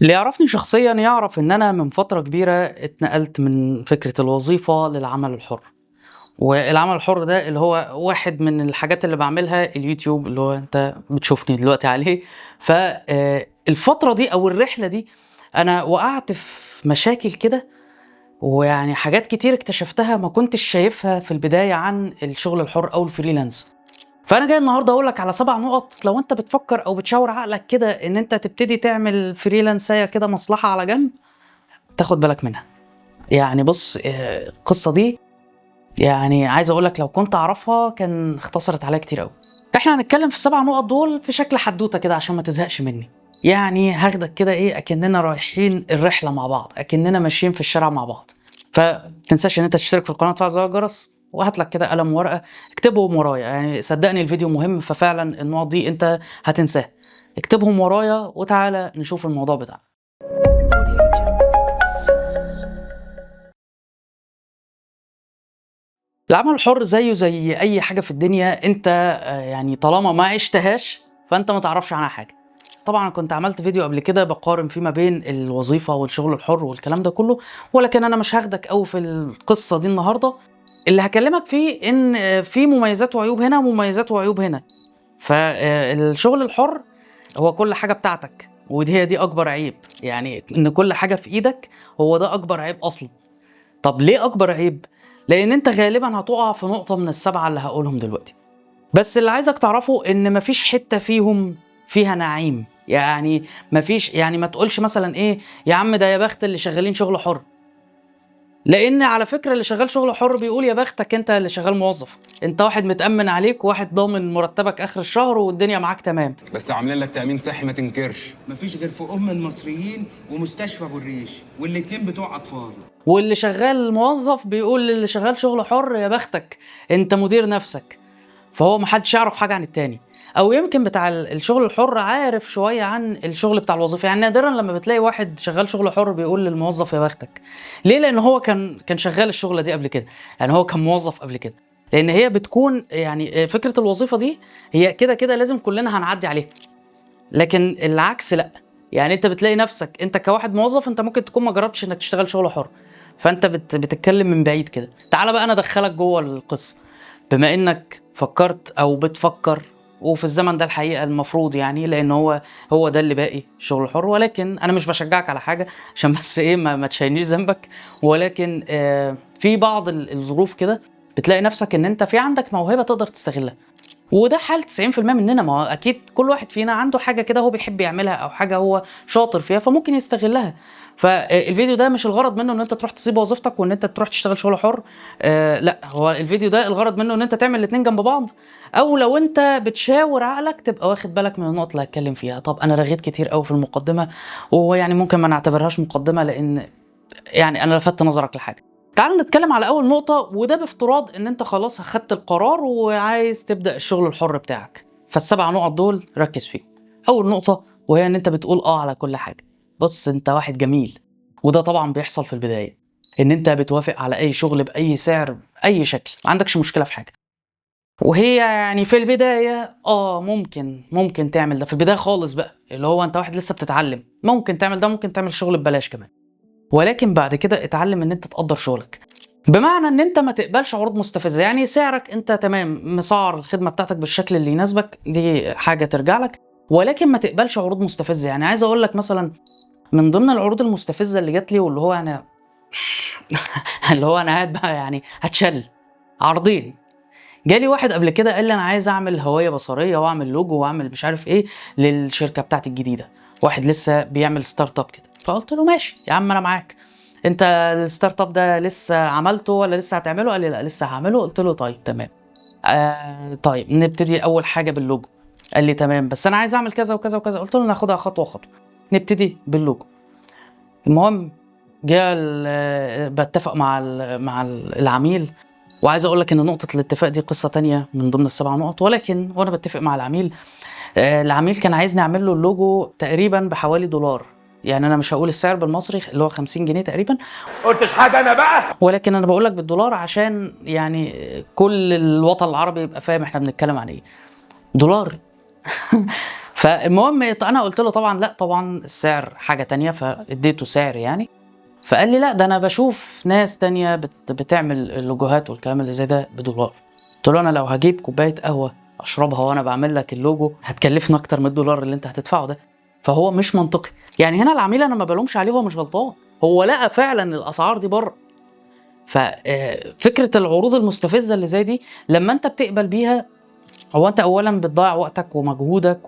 اللي يعرفني شخصيًا يعرف إن أنا من فترة كبيرة اتنقلت من فكرة الوظيفة للعمل الحُر، والعمل الحُر ده اللي هو واحد من الحاجات اللي باعملها اليوتيوب اللي هو أنت بتشوفني دلوقتي عليه. ف الفترة دي أو الرحلة دي أنا وقعت في مشاكل كده، ويعني حاجات كتير اكتشفتها ما كنتش شايفها في البداية عن الشغل الحُر أو الfreelance. فأنا جاي النهارده أقول لك على 7 نُقط لو أنت بتفكّر أو بتشاور عقلك كده إن أنت تبتدي تعمل فريلانساية كده مصلحة على جنب، تاخد بالك منها. يعني بُص، القصة دي يعني عايز أقول لك لو كنت أعرفها كان اختصرت عليّا كتير أوي. إحنا هنتكلّم في ال7 نُقط دول في شكل حدوتة كده عشان ما تزهقش منّي. يعني هاخدك كده إيه، أكننا رايحين الرحلة مع بعض، أكننا ماشيين في الشارع مع بعض. ما تنساش إن أنت تشترك في القناة وتفعل زر الجرس، وهات لك كده قلم وورقة اكتبهم ورايا، يعني صدّقني الفيديو مهم ففعلًا النُقط دي أنت هتنساها. اكتبهم ورايا وتعالَ نشوف الموضوع بتاعنا. العمل الحُر زيه زي أي حاجة في الدنيا، أنت يعني طالما ما عِشتهاش فأنت ما تعرفش عنها حاجة. طبعًا أنا كنت عملت فيديو قبل كده باقارن فيه ما بين الوظيفة والشغل الحُر والكلام ده كلّه، ولكن أنا مش هاخدك أوي في القصة دي النهارده. اللي هاكلمك فيه إن في مميزات وعيوب هنا ومميزات وعيوب هنا. الشغل الحُر هو كل حاجة بتاعتك، هي دي أكبر عيب، يعني إن كل حاجة في إيدك هو ده أكبر عيب أصلًا. طب ليه أكبر عيب؟ لإن أنت غالبًا هتُقع في نقطة من ال7 اللي هاقولهم دلوقتي. بس اللي عايزك تعرفه إن ما فيش حتّة فيهم فيها نعيم، يعني ما فيش، يعني ما تقولش مثلًا إيه، يا عم ده يا بخت اللي شغالين شغل حُر. لإن على فكرة اللي شغال شغل حُر بيقول يا بختك أنت اللي شغال موظف، أنت واحد متأمن عليك وواحد ضامن مرتبك آخر الشهر والدنيا معاك تمام. بس عاملين لك تأمين صحي ما تنكرش. مفيش غير في المصريين ومستشفى ابو الريش والاتنين بتوع اطفال. واللي شغال موظف بيقول للي شغال شغل حُر يا بختك أنت مدير نفسك. فهو ما حدش يعرف حاجة عن التاني، أو يمكن بتاع الشغل الحُر عارف شوية عن الشغل بتاع الوظيفة، يعني نادرًا لمّا بتلاقي واحد شغال شغل حُر بيقول للموظف يا بختك. ليه؟ لإن هو كان شغال الشغلة دي قبل كده، يعني هو كان موظف قبل كده. لإن هي بتكون يعني فكرة الوظيفة دي هي كده لازم كلنا هنعدّي عليها، لكن العكس لأ. يعني أنت بتلاقي نفسك أنت كواحد موظف أنت ممكن تكون ما جربتش إنك تشتغل شغل حُر، فأنت بتتكلم من بعيد كده. تعالَ بقى أنا أدخّلك جوّه القصة. بما إنك فكّرت أو بتفكّر، وفي الزمن ده الحقيقة المفروض يعني، لإن هو ده اللي باقي الشغل الحُر، ولكن أنا مش باشجّعك على حاجة عشان بس إيه ما تشيلنيش ذنبك. ولكن في بعض الظروف كده بتلاقي نَفْسك إن أنت في عندك موهبة تقدر تستغلّها. وده حال 90% مننا، ما هو أكيد كل واحد فينا عنده حاجة كده هو بيحب يعملها أو حاجة هو شاطر فيها فممكن يستغلها. فالفيديو ده مش الغرض منه إن أنت تروح تسيب وظيفتك وإن أنت تروح تشتغل شغل حُر. لأ، هو الفيديو ده الغرض منه إن أنت تعمل الاتنين جنب بعض، أو لو أنت بتشاور عقلك تبقى واخد بالك من النقط اللي هاتكلم فيها. طب أنا رغيت كتير أوي في المقدمة، ويعني ممكن ما نعتبرهاش مقدمة لإن يعني أنا لفتت نظرك لحاجة. تعال نتكلم على أول نقطة، وده بافتراض إن أنت خلاص أخدت القرار وعايز تبدأ الشغل الحُر بتاعك. فال7 نقط دول ركّز فيهم. أول نقطة وهي إن أنت بتقول على كل حاجة. بُص أنت واحد جميل، وده طبعًا بيحصل في البداية، إن أنت بتوافق على أي شغل بأي سعر بأي شكل، ما عندكش مشكلة في حاجة. وهي يعني في البداية ممكن تعمل ده، في البداية خالص بقى، اللي هو أنت واحد لسه بتتعلم، ممكن تعمل ده، ممكن تعمل الشغل ببلاش كمان. ولكن بعد كده اتعلم إن أنت تقدّر شغلك، بمعنى إن أنت ما تقبلش عروض مستفزة. يعني سعرك أنت تمام، مسعّر الخدمة بتاعتك بالشكل اللي يناسبك، دي حاجة ترجع لك، ولكن ما تقبلش عروض مستفزة. يعني عايز أقول لك مثلًا من ضمن العروض المستفزة اللي جات لي واللي هو أنا اللي هو أنا قاعد بقى يعني هاتشل. عرضين، جالي واحد قبل كده قال لي أنا عايز أعمل هوية بصرية وأعمل لوجو وأعمل مش عارف إيه للشركة بتاعتي الجديدة، واحد لسه بيعمل startup كده. فقُلت له ماشي يا عم أنا معاك. أنت الstartup ده لسه عملته والّا لسه هتعمله؟ قال لي لأ لسه هاعمله. قُلت له طيب تمام. طيب نبتدي أول حاجة باللوجو. قال لي تمام بس أنا عايز أعمل كذا وكذا وكذا. قُلت له ناخدها خطوة خطوة. نبتدي باللوجو. المهم جه باتفق مع العميل، وعايز أقول لك إن نقطة الاتفاق دي قصة تانية من ضمن ال7 نقط. ولكن وأنا باتفق مع العميل كان عايزني أعمل له اللوجو تقريبًا بحوالي $، يعني أنا مش هاقول السعر بالمصري اللي هو 50 جنيه تقريبًا، قلتش حاجة أنا بقى. ولكن أنا باقول لك بالدولار عشان يعني كل الوطن العربي يبقى فاهم إحنا بنتكلم عن إيه. دولار. فالمهم انا قلت له طبعا لا، طبعا السعر حاجه تانية، فاديته سعر يعني. فقال لي لا، ده انا بشوف ناس تانية بتعمل اللوجوهات والكلام اللي زي ده $1. قلت له انا لو هجيب كوبايه قهوه اشربها وانا بعمل لك اللوجو هتكلفني اكتر من $1 اللي انت هتدفعه ده. فهو مش منطقي. يعني هنا العميل انا ما بلومش عليه، هو مش غلطان، هو لقى فعلا الاسعار دي بره. ففكره العروض المستفزه اللي زي دي لما انت بتقبل بيها، هو انت اولا بتضيع وقتك ومجهودك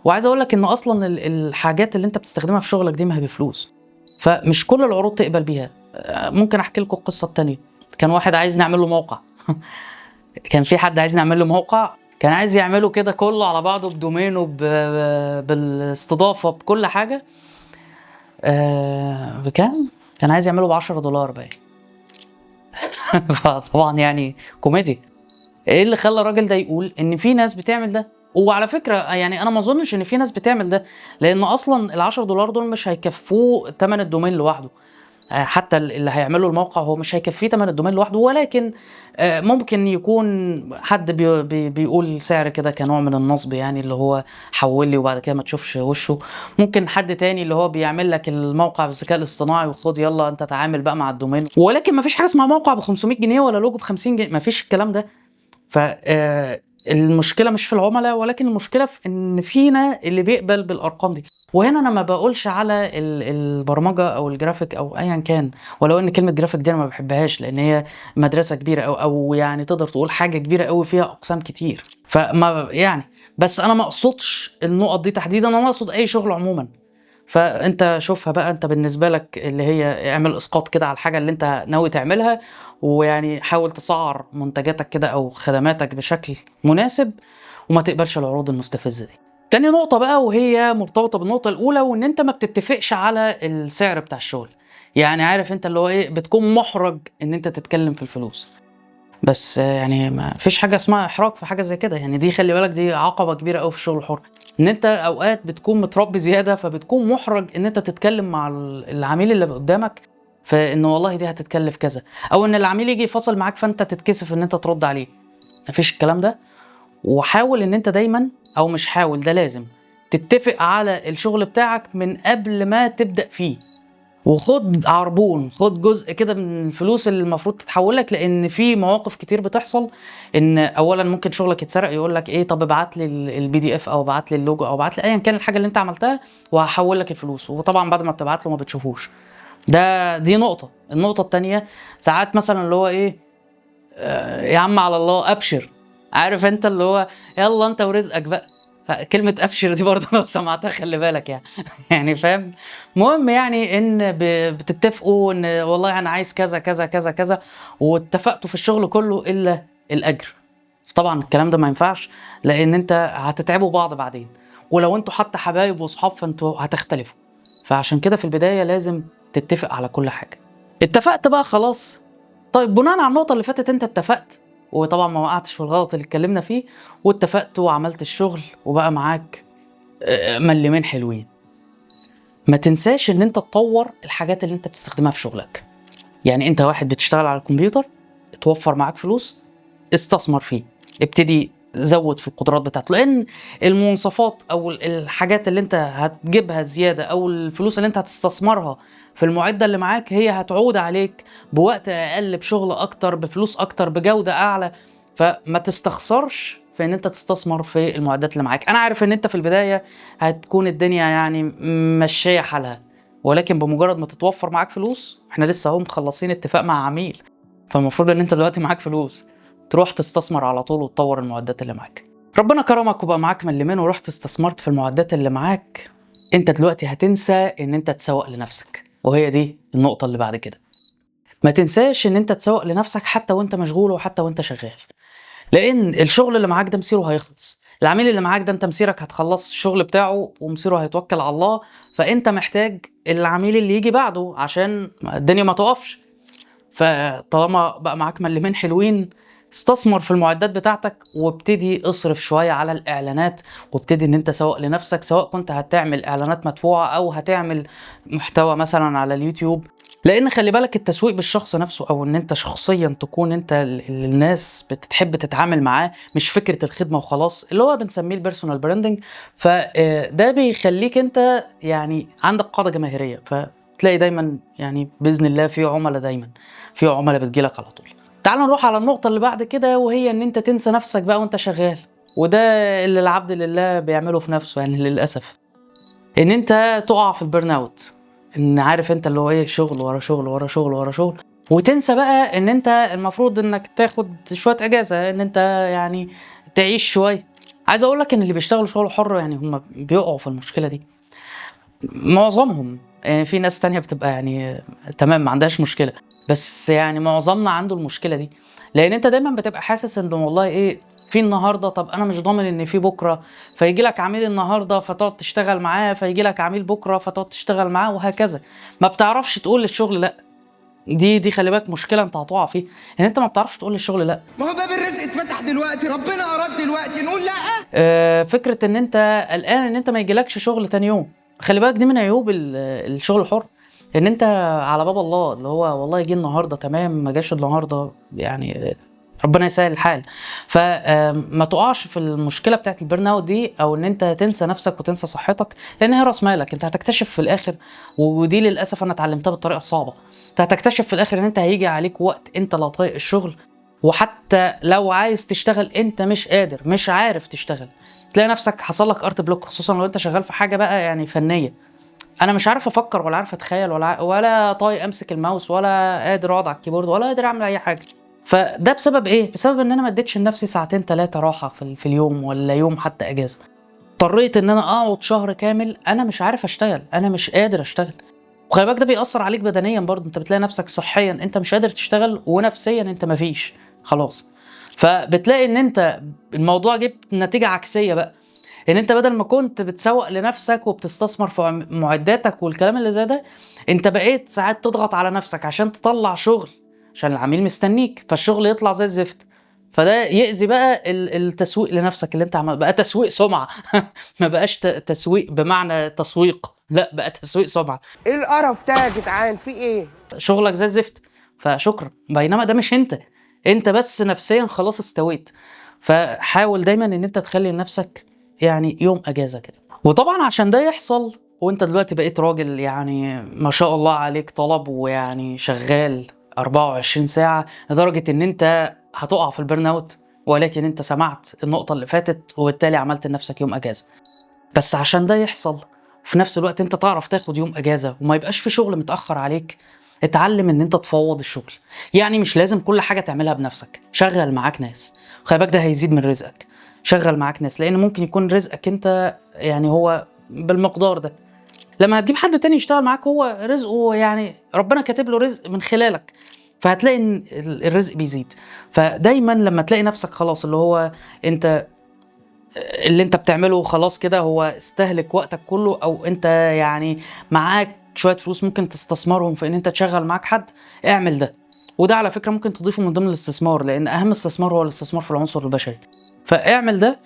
وعايز اقول لك ان اصلا الحاجات اللي انت بتستخدمها في شغلك دي ما هي بفلوس، فمش كل العروض تقبل بيها. ممكن احكي لكم القصه التانية. كان واحد عايز نعمل له موقع كان في حد عايز نعمل له موقع، كان عايز يعمله كده كله على بعضه بدومينه بالاستضافه بكل حاجه. بكام؟ كان عايز يعمله $10 باين. فطبعا يعني كوميدي. ايه اللي خلى الراجل ده يقول ان في ناس بتعمل ده؟ وعلى فكره يعني انا ما اظنش ان في ناس بتعمل ده، لان اصلا $10 دول مش هيكفوه ثمن الدومين لوحده. حتى اللي هيعملوا الموقع هو مش هيكفيه ثمن الدومين لوحده، ولكن ممكن يكون حد بيقول سعر كده كنوع من النصب، يعني اللي هو حول لي وبعد كده ما تشوفش وشه. ممكن حد تاني اللي هو بيعمل لك الموقع بالذكاء الاصطناعي وخد يلا انت تعامل بقى مع الدومين، ولكن ما فيش حاجه اسمها موقع ب 500 جنيه ولا لوجو ب 50 جنيه، ما فيش الكلام ده. فالمشكله مش في العملاء، ولكن المشكله في ان فينا اللي بيقبل بالارقام دي. وهنا انا ما بقولش على البرمجه او الجرافيك او ايا كان، ولو ان كلمه جرافيك دي انا ما بحبهاش لان هي مدرسه كبيره او يعني تقدر تقول حاجه كبيره قوي فيها اقسام كتير. فما يعني بس انا ما اقصدش النقط دي تحديدا، انا اقصد اي شغل عموما. فانت شوفها بقى انت بالنسبه لك اللي هي اعمل اسقاط كده على الحاجه اللي انت ناوي تعملها، ويعني حاول تسعر منتجاتك كده او خدماتك بشكل مناسب، وما تقبلش العروض المستفزه دي. تاني نقطه بقى وهي مرتبطه بالنقطه الاولى، وان انت ما بتتفقش على السعر بتاع الشغل. يعني عارف انت اللي هو ايه، بتكون محرج ان انت تتكلم في الفلوس. بس يعني ما فيش حاجه اسمها احراج في حاجه زي كده، يعني دي خلي بالك دي عقبه كبيره قوي في الشغل الحر، ان انت اوقات بتكون متربي زياده فبتكون محرج ان انت تتكلم مع العميل اللي قدامك فان والله دي هتتكلف كذا، او ان العميل يجي يفاصل معاك فانت تتكسف ان انت ترد عليه. مفيش الكلام ده. وحاول ان انت دايما، او مش حاول، ده لازم تتفق على الشغل بتاعك من قبل ما تبدأ فيه، وخد عربون، خد جزء كده من الفلوس اللي المفروض تتحول لك، لان في مواقف كتير بتحصل ان اولا ممكن شغلك يتسرق، يقول لك ايه طب ابعت لي الPDF او ابعت لي اللوجو او ابعت لي ايا كان الحاجه اللي انت عملتها وهحول لك الفلوس، وطبعا بعد ما بتبعت له ما بتشوفوش. دي نقطه. النقطه الثانيه ساعات مثلا اللي هو ايه، يا عم على الله ابشر، عارف انت اللي هو يلا انت ورزقك بقى. كلمة ابشر دي برضه لو سمعتها خلي بالك يعني يعني فاهم. مهم يعني ان بتتفقوا ان والله انا عايز كذا كذا كذا كذا، واتفقتوا في الشغل كله الا الاجر. طبعا الكلام ده ما ينفعش، لان انت هتتعبوا بعض بعدين، ولو انتوا حتى حبايب واصحاب فانتوا هتختلفوا. فعشان كده في البداية لازم تتفق على كل حاجة. اتفقت بقى خلاص. طيب بناء على النقطة اللي فاتت انت اتفقت، وطبعا ما وقعتش في الغلط اللي اتكلمنا فيه، واتفقت وعملت الشغل وبقى معاك ملمين حلوين. ما تنساش ان انت تطور الحاجات اللي انت بتستخدمها في شغلك. يعني انت واحد بتشتغل على الكمبيوتر، توفر معاك فلوس، استثمر فيه، ابتدي زود في القدرات بتاعته، لان المواصفات او الحاجات اللي انت هتجيبها زياده او الفلوس اللي انت هتستثمرها في المعده اللي معاك هي هتعود عليك بوقت اقل، بشغل اكتر، بفلوس اكتر، بجوده اعلى. فما تستخسرش في ان انت تستثمر في المعدات اللي معاك. انا عارف ان انت في البدايه هتكون الدنيا يعني ماشيه حالها، ولكن بمجرد ما تتوفر معاك فلوس، احنا لسه اهو مخلصين اتفاق مع عميل، فالمفروض ان انت دلوقتي معاك فلوس تروح تستثمر على طول وتطور المعدات اللي معاك. ربنا كرمك وبقى معاك ملمين ورحت استثمرت في المعدات اللي معاك، انت دلوقتي هتنسى ان انت تسوق لنفسك، وهي دي النقطة اللي بعد كده. ما تنساش ان انت تسوق لنفسك حتى وانت مشغول وحتى وانت شغال، لان الشغل اللي معاك ده مصيره هيخلص. العميل اللي معاك ده انت مصيرك هتخلص الشغل بتاعه ومصيره هيتوكل على الله، فانت محتاج العميل اللي يجي بعده عشان الدنيا ما تقفش. فطالما بقى معاك ملمين حلوين، استثمر في المعدات بتاعتك وابتدي اصرف شوية على الاعلانات، وابتدي ان انت سوق لنفسك، سواء كنت هتعمل اعلانات مدفوعة او هتعمل محتوى مثلا على اليوتيوب. لان خلي بالك التسويق بالشخص نفسه، او ان انت شخصيا تكون انت اللي الناس بتحب تتعامل معاه، مش فكره الخدمه وخلاص، اللي هو بنسميه البيرسونال براندنج. فده بيخليك انت يعني عندك قاعده جماهيريه، فتلاقي دايما يعني باذن الله في عملاء، دايما في عملاء بتجيلك على طول. تعال نروح على النقطه اللي بعد كده، وهي ان انت تنسى نفسك بقى وانت شغال. وده اللي العبد لله بيعمله في نفسه يعني للاسف، ان انت تقع في البرن اوت. ان عارف انت اللي هو ايه، شغل ورا شغل ورا شغل ورا شغل، وتنسى بقى ان انت المفروض انك تاخد شويه اجازه، ان انت يعني تعيش شويه. عايز اقول لك ان اللي بيشتغلوا شغل حر يعني هم بيقعوا في المشكله دي معظمهم. في ناس تانية بتبقى يعني تمام ما عندهاش مشكله، بس يعني معظمنا عنده المشكله دي. لان انت دايما بتبقى حاسس انه والله ايه، في النهارده، طب انا مش ضامن ان في بكره، فيجي لك عميل النهارده فتقعد تشتغل معاه، فيجي لك عميل بكره فتقعد تشتغل معاه، وهكذا. ما بتعرفش تقول للشغل لا. دي خلي بالك مشكله انت هتقع فيها، ان انت ما بتعرفش تقول للشغل لا. ما هو باب الرزق اتفتح دلوقتي، ربنا اراد دلوقتي نقول لا. فكره ان انت قلقان ان انت ما يجيلكش شغل تاني يوم، خلي بالك دي من عيوب الشغل الحر. ان انت على باب الله، اللي هو والله يجي النهارده تمام، ما جاش النهارده يعني ربنا يسهل الحال. فما تقعش في المشكله بتاعت البرن اوت دي، او ان انت تنسى نفسك وتنسى صحتك، لان هي راس مالك. انت هتكتشف في الاخر، ودي للاسف انا اتعلمتها بالطريقه الصعبه، انت هتكتشف في الاخر ان انت هيجي عليك وقت انت لا طايق الشغل، وحتى لو عايز تشتغل انت مش قادر، مش عارف تشتغل. تلاقي نفسك حصل لك ارت بلوك، خصوصا لو انت شغال في حاجه بقى يعني فنيه. انا مش عارف افكر، ولا عارف اتخيل، ولا طايق امسك الماوس، ولا قادر اقعد على الكيبورد، ولا قادر اعمل اي حاجه. فده بسبب ايه؟ بسبب ان انا ما اديتش لنفسي ساعتين 3 راحه في اليوم، ولا يوم حتى اجازه. اضطريت ان انا اقعد شهر كامل انا مش عارف اشتغل، انا مش قادر اشتغل. وخلي بالك ده بيأثر عليك بدنيا برضه، انت بتلاقي نفسك صحيا انت مش قادر تشتغل، ونفسيا انت مفيش خلاص. فبتلاقي ان انت الموضوع جاب نتيجه عكسيه بقى، ان انت بدل ما كنت بتسوق لنفسك وبتستثمر في معداتك والكلام اللي زي ده، انت بقيت ساعات تضغط على نفسك عشان تطلع شغل، عشان العميل مستنيك، فالشغل يطلع زي الزفت. فده يأذي بقى التسويق لنفسك اللي انت عمل، بقى تسويق سمعة. ما بقاش تسويق بمعنى تسويق، لا بقى تسويق سمعة. ايه القرف ده يا جدعان؟ في ايه؟ شغلك زي الزفت، فشكرا. بينما ده مش انت بس نفسيا خلاص استويت. فحاول دايما ان انت تخلي لنفسك يعني يوم اجازه كده. وطبعا عشان ده يحصل، وانت دلوقتي بقيت راجل يعني ما شاء الله عليك طلب، ويعني شغال 24 ساعه، لدرجه ان انت هتقع في البرن اوت، ولكن انت سمعت النقطه اللي فاتت وبالتالي عملت لنفسك يوم اجازه. بس عشان ده يحصل في نفس الوقت انت تعرف تاخد يوم اجازه وما يبقاش في شغل متاخر عليك، اتعلم ان انت تفوض الشغل. يعني مش لازم كل حاجه تعملها بنفسك، شغل معاك ناس. خلي بالك ده هيزيد من رزقك. شغل معاك ناس، لان ممكن يكون رزقك انت يعني هو بالمقدار ده، لما هتجيب حد تاني يشتغل معاك هو رزقه يعني ربنا كاتب له رزق من خلالك، فهتلاقي ان الرزق بيزيد. فدايما لما تلاقي نفسك خلاص اللي هو انت اللي انت بتعمله خلاص كده هو استهلك وقتك كله، او انت يعني معاك شوية فلوس ممكن تستثمرهم في ان انت تشغل معاك حد، اعمل ده. وده على فكرة ممكن تضيفه من ضمن الاستثمار، لان اهم استثمار هو الاستثمار في العنصر البشري. فاعمل ده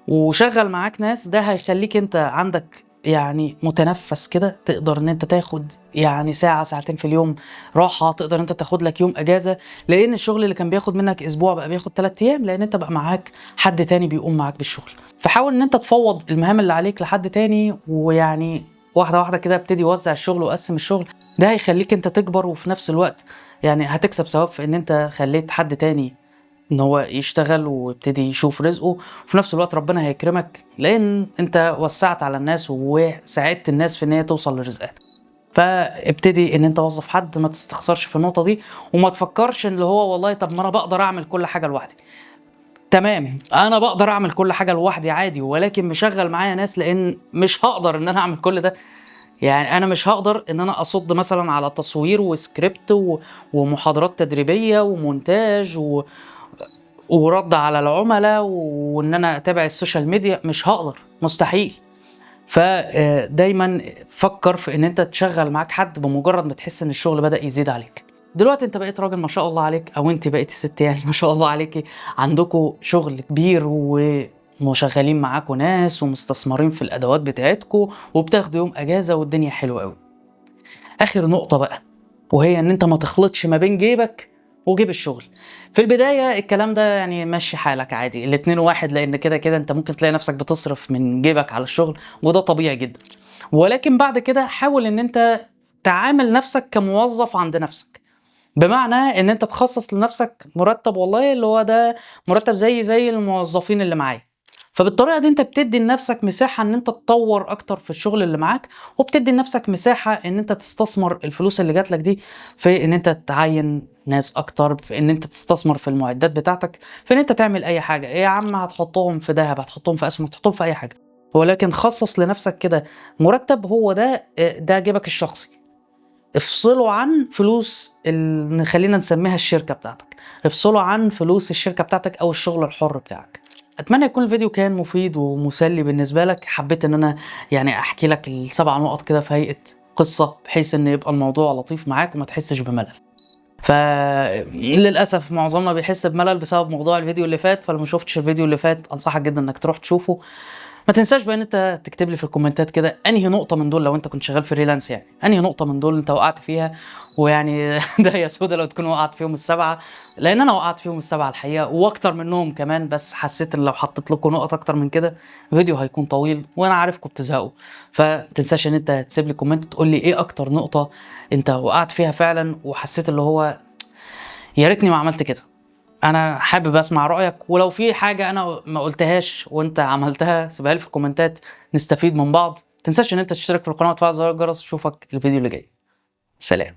وشغل معاك ناس، ده هيخليك انت عندك يعني متنفس كده، تقدر ان انت تاخد يعني ساعة ساعتين في اليوم راحة، تقدر انت تاخد لك يوم اجازة، لان الشغل اللي كان بياخد منك اسبوع بقى بياخد 3 ايام، لان انت بقى معاك حد تاني بيقوم معاك بالشغل. فحاول ان انت تفوض المهام اللي عليك لحد تاني، ويعني واحدة واحدة كده ابتدي وزع الشغل وقسم الشغل. ده هيخليك انت تكبر، وفي نفس الوقت يعني هتكسب ثواب في ان انت خليت حد تاني ان هو يشتغل ويبتدي يشوف رزقه، وفي نفس الوقت ربنا هيكرمك لان انت وسعت على الناس وساعدت الناس في ان هي توصل لرزقها. فابتدي ان انت وظف حد، ما تستخسرش في النقطة دي، وما تفكرش ان اللي هو والله طب ما انا بقدر اعمل كل حاجة لوحدي. تمام، انا بقدر اعمل كل حاجة لوحدي عادي، ولكن مشغل معايا ناس، لان مش هقدر ان انا اعمل كل ده. يعني انا مش هقدر ان انا اصد مثلا على تصوير وسكريبت ومحاضرات تدريبية ومونتاج ورد على العملاء، وان انا اتابع السوشيال ميديا، مش هقدر، مستحيل. فدايما فكر في ان انت تشغل معاك حد بمجرد ما تحس ان الشغل بدأ يزيد عليك. دلوقتي انت بقيت راجل ما شاء الله عليك، او انت بقيتي ست يعني ما شاء الله عليكي، عندكوا شغل كبير ومشغلين معاكوا ناس ومستثمرين في الادوات بتاعتكوا، وبتاخدوا يوم اجازة والدنيا حلوة قوي. اخر نقطة بقى، وهي ان انت ما تخلطش ما بين جيبك وجيب الشغل. في البداية الكلام ده يعني ماشي حالك عادي، الاتنين واحد، لان كده كده انت ممكن تلاقي نفسك بتصرف من جيبك على الشغل وده طبيعي جدا. ولكن بعد كده حاول ان انت تعامل نفسك كموظف عند نفسك، بمعنى ان انت تخصص لنفسك مرتب، والله اللي هو ده مرتب زي الموظفين اللي معايا. فبالطريقه دي انت بتدي لنفسك مساحه ان انت تطور اكتر في الشغل اللي معاك، وبتدي لنفسك مساحه ان انت تستثمر الفلوس اللي جات لك دي في ان انت تعين ناس اكتر، في ان انت تستثمر في المعدات بتاعتك، في ان انت تعمل اي حاجه. ايه يا عم، هتحطهم في ذهب، هتحطهم في اسهم، هتحطهم في اي حاجه، ولكن خصص لنفسك كده مرتب، هو ده جيبك الشخصي. افصله عن فلوس خلينا نسميها الشركة بتاعتك، افصله عن فلوس الشركة بتاعتك او الشغل الحر بتاعك. اتمنى يكون الفيديو كان مفيد ومسلي بالنسبة لك. حبيت ان انا يعني احكي لك ال7 نقط كده في هيئة قصة، بحيث ان يبقى الموضوع لطيف معاك وما تحسش بملل. فللاسف معظمنا بيحس بملل بسبب موضوع الفيديو اللي فات، فلو ما شفتش الفيديو اللي فات انصحك جدا انك تروح تشوفه. ما تنساش بقى ان انت تكتب لي في الكومنتات كده انهي نقطه من دول، لو انت كنت شغال فريلانس يعني انهي نقطه من دول انت وقعت فيها، ويعني ده يا سودا لو تكون وقعت فيهم ال7، لان انا وقعت فيهم ال7 الحقيقه واكتر منهم كمان. بس حسيت ان لو حطيت لكم نقط اكتر من كده الفيديو هيكون طويل وانا عارفكم بتزهقوا. فتنساش ان انت تسيب لي كومنت تقول لي ايه اكتر نقطه انت وقعت فيها فعلا وحسيت اللي هو يا ريتني ما عملت كده. انا حابب اسمع رايك، ولو في حاجه انا ما قلتهاش وانت عملتها سيبها لي في الكومنتات نستفيد من بعض. تنساش ان انت تشترك في القناه وتفعل زر الجرس. اشوفك الفيديو اللي جاي. سلام.